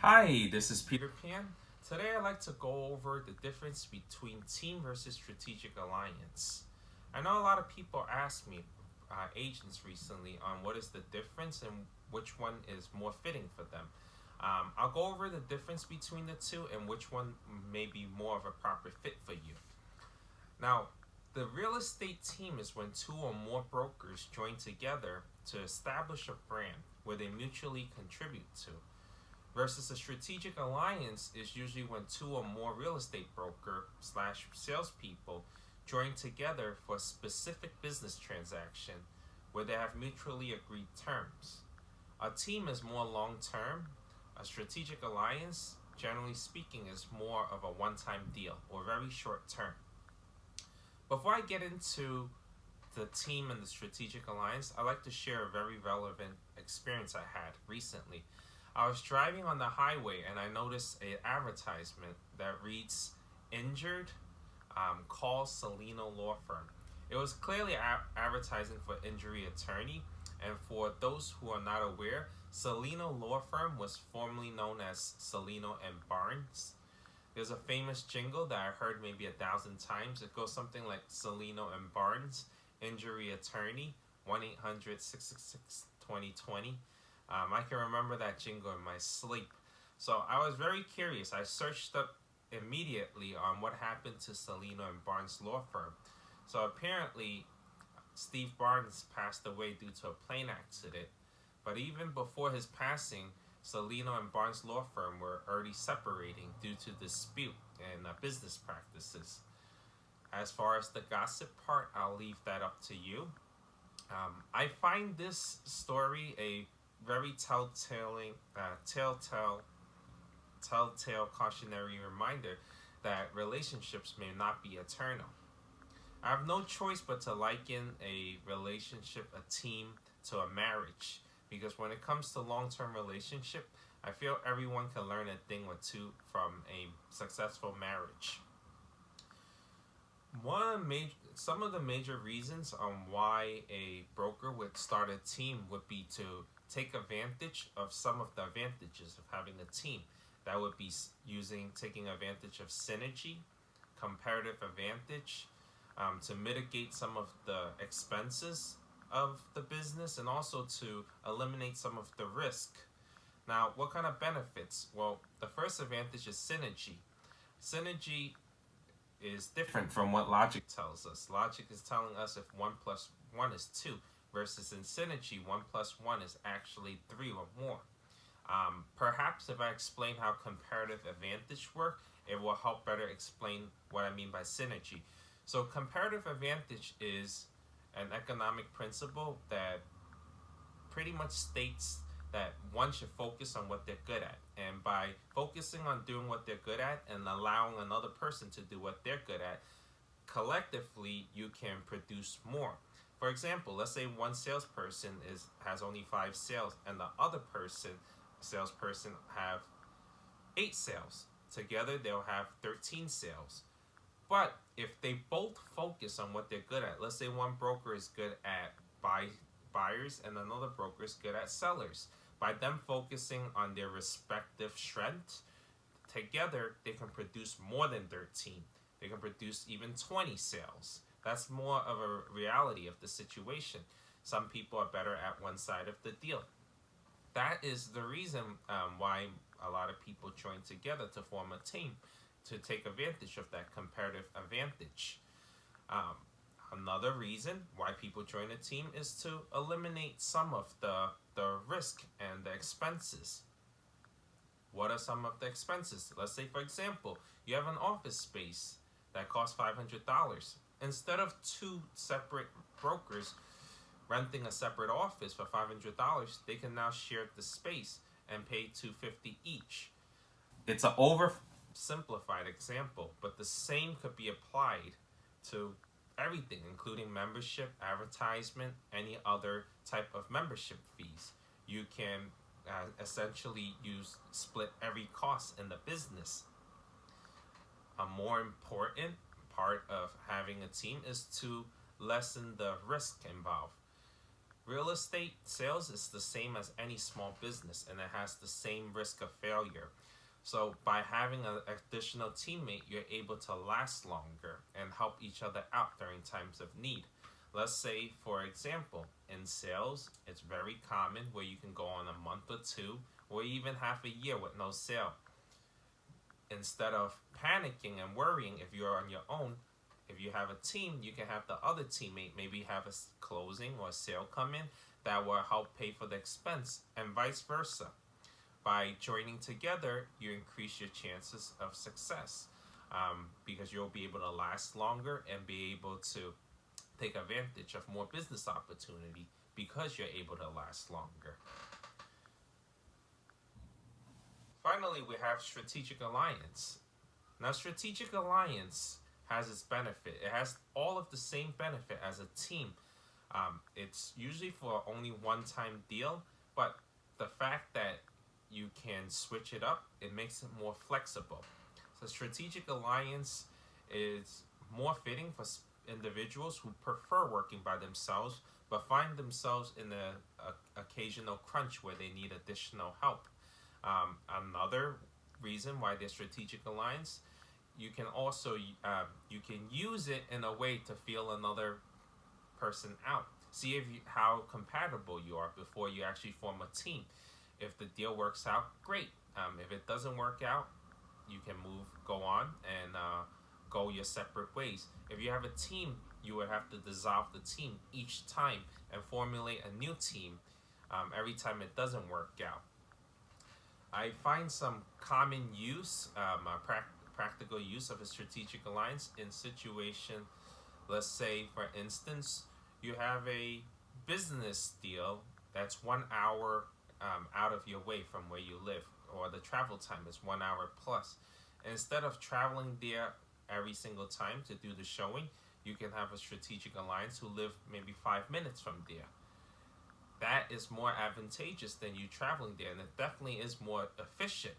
Hi, this is Peter Pan. Today I'd like to go over the difference between team versus strategic alliance. I know a lot of people ask me, agents recently, on what is the difference and which one is more fitting for them. I'll go over the difference between the two and which one may be more of a proper fit for you. Now, the real estate team is when two or more brokers join together to establish a brand where they mutually contribute to versus a strategic alliance is usually when two or more real estate broker slash salespeople join together for a specific business transaction where they have mutually agreed terms. A team is more long term. A strategic alliance, generally speaking, is more of a one time deal or very short term. Before I get into the team and the strategic alliance, I'd like to share a very relevant experience I had recently. I was driving on the highway and I noticed an advertisement that reads "Injured, call Salino Law Firm." It was clearly advertising for injury attorney, and for those who are not aware, Salino Law Firm was formerly known as Salino and Barnes. There's a famous jingle that I heard maybe 1,000 times. It goes something like Salino and Barnes, injury attorney, 1-800-666-2020. I can remember that jingle in my sleep. So I was very curious. I searched up immediately on what happened to Salino and Barnes Law Firm. So apparently, Steve Barnes passed away due to a plane accident. But even before his passing, Salino and Barnes Law Firm were already separating due to dispute and business practices. As far as the gossip part, I'll leave that up to you. I find this story a very telltale cautionary reminder that relationships may not be eternal. I have no choice but to liken a relationship, a team, to a marriage. Because when it comes to long-term relationship, I feel everyone can learn a thing or two from a successful marriage. Some of the major reasons on why a broker would start a team would be to take advantage of some of the advantages of having a team. That would be taking advantage of synergy, comparative advantage, to mitigate some of the expenses of the business, and also to eliminate some of the risk. Now, what kind of benefits? Well, the first advantage is synergy. Synergy is different from what logic tells us. Logic is telling us if 1 plus 1 is 2, versus in synergy, 1 plus 1 is actually 3 or more. Perhaps if I explain how comparative advantage work, it will help better explain what I mean by synergy. So comparative advantage is an economic principle that pretty much states that one should focus on what they're good at. And by focusing on doing what they're good at and allowing another person to do what they're good at, collectively you can produce more. For example, let's say one salesperson has only 5 sales and the other salesperson have 8 sales. Together they'll have 13 sales. But if they both focus on what they're good at, let's say one broker is good at buyers and another broker is good at sellers. By them focusing on their respective strengths, together they can produce more than 13. They can produce even 20 sales. That's more of a reality of the situation. Some people are better at one side of the deal. That is the reason why a lot of people join together to form a team to take advantage of that comparative advantage. Another reason why people join a team is to eliminate some of the risk and the expenses. What are some of the expenses? Let's say, for example, you have an office space that costs $500. Instead of two separate brokers renting a separate office for $500, they can now share the space and pay $250 each. It's an oversimplified example, but the same could be applied to everything, including membership, advertisement, any other type of membership fees. You can essentially split every cost in the business. A more important part of having a team is to lessen the risk involved. Real estate sales is the same as any small business, and it has the same risk of failure. So by having an additional teammate, you're able to last longer and help each other out during times of need. Let's say, for example, in sales, it's very common where you can go on a month or two or even half a year with no sale. Instead of panicking and worrying if you're on your own, if you have a team, you can have the other teammate maybe have a closing or a sale come in that will help pay for the expense, and vice versa. By joining together, you increase your chances of success, because you'll be able to last longer and be able to take advantage of more business opportunity because you're able to last longer. Finally, we have strategic alliance. Now, strategic alliance has its benefit. It has all of the same benefit as a team. It's usually for only one-time deal, but the fact that you can switch it up, it makes it more flexible. So strategic alliance is more fitting for individuals who prefer working by themselves but find themselves in a occasional crunch where they need additional help. Another reason why there's strategic alliance, you can also you can use it in a way to feel another person out. See if how compatible you are before you actually form a team. If the deal works out, great. If it doesn't work out, you can go on and go your separate ways. If you have a team, you would have to dissolve the team each time and formulate a new team every time it doesn't work out. I find some common use, practical use of a strategic alliance in situation. Let's say, for instance, you have a business deal that's 1 hour out of your way from where you live, or the travel time is 1 hour plus. Instead of traveling there every single time to do the showing, you can have a strategic alliance who live maybe 5 minutes from there. That is more advantageous than you traveling there, and it definitely is more efficient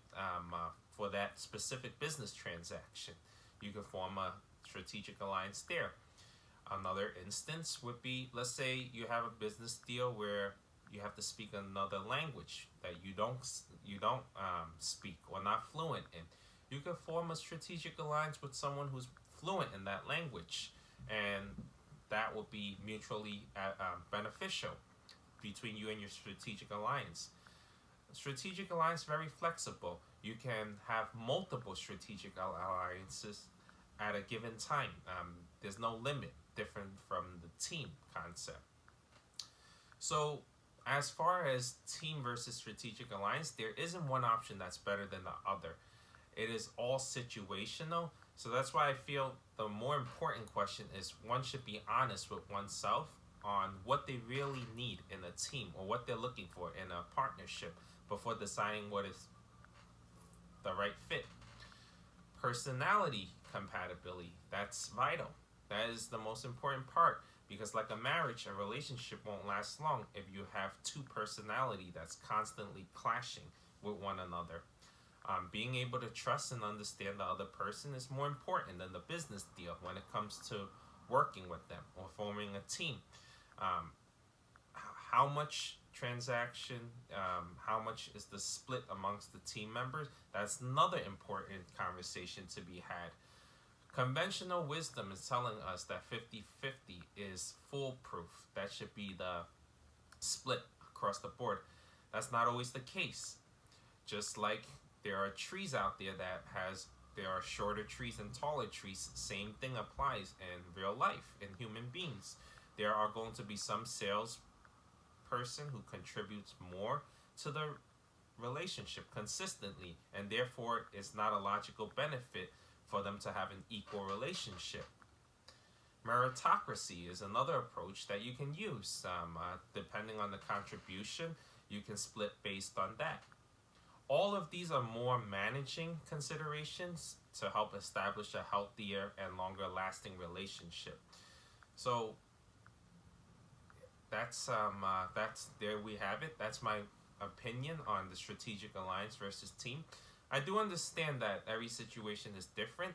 for that specific business transaction. You can form a strategic alliance there. Another instance would be, let's say you have a business deal where you have to speak another language that you don't speak or not fluent in. You can form a strategic alliance with someone who's fluent in that language, and that will be mutually beneficial between you and your strategic alliance. Strategic alliance very flexible. You can have multiple strategic alliances at a given time. There's no limit, different from the team concept. So, as far as team versus strategic alliance, there isn't one option that's better than the other. It is all situational. So that's why I feel the more important question is one should be honest with oneself on what they really need in a team or what they're looking for in a partnership before deciding what is the right fit. Personality compatibility, that's vital. That is the most important part, because like a marriage, a relationship won't last long if you have two personality that's constantly clashing with one another. Being able to trust and understand the other person is more important than the business deal when it comes to working with them or forming a team. Um, how much transaction, how much is the split amongst the team members? That's another important conversation to be had. Conventional wisdom is telling us that 50-50 is foolproof. That should be the split across the board. That's not always the case. Just like there are trees out there are shorter trees and taller trees. Same thing applies in real life, in human beings. There are going to be some sales person who contributes more to the relationship consistently, and therefore it's not a logical benefit for them to have an equal relationship. Meritocracy is another approach that you can use. Depending on the contribution, you can split based on that. All of these are more managing considerations to help establish a healthier and longer lasting relationship. So that's there we have it. That's my opinion on the strategic alliance versus team. I do understand that every situation is different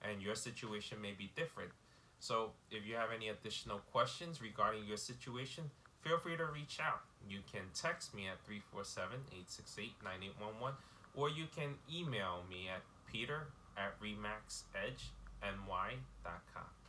and your situation may be different. So if you have any additional questions regarding your situation, feel free to reach out. You can text me at 347-868-9811, or you can email me at peter@remaxedgeny.com.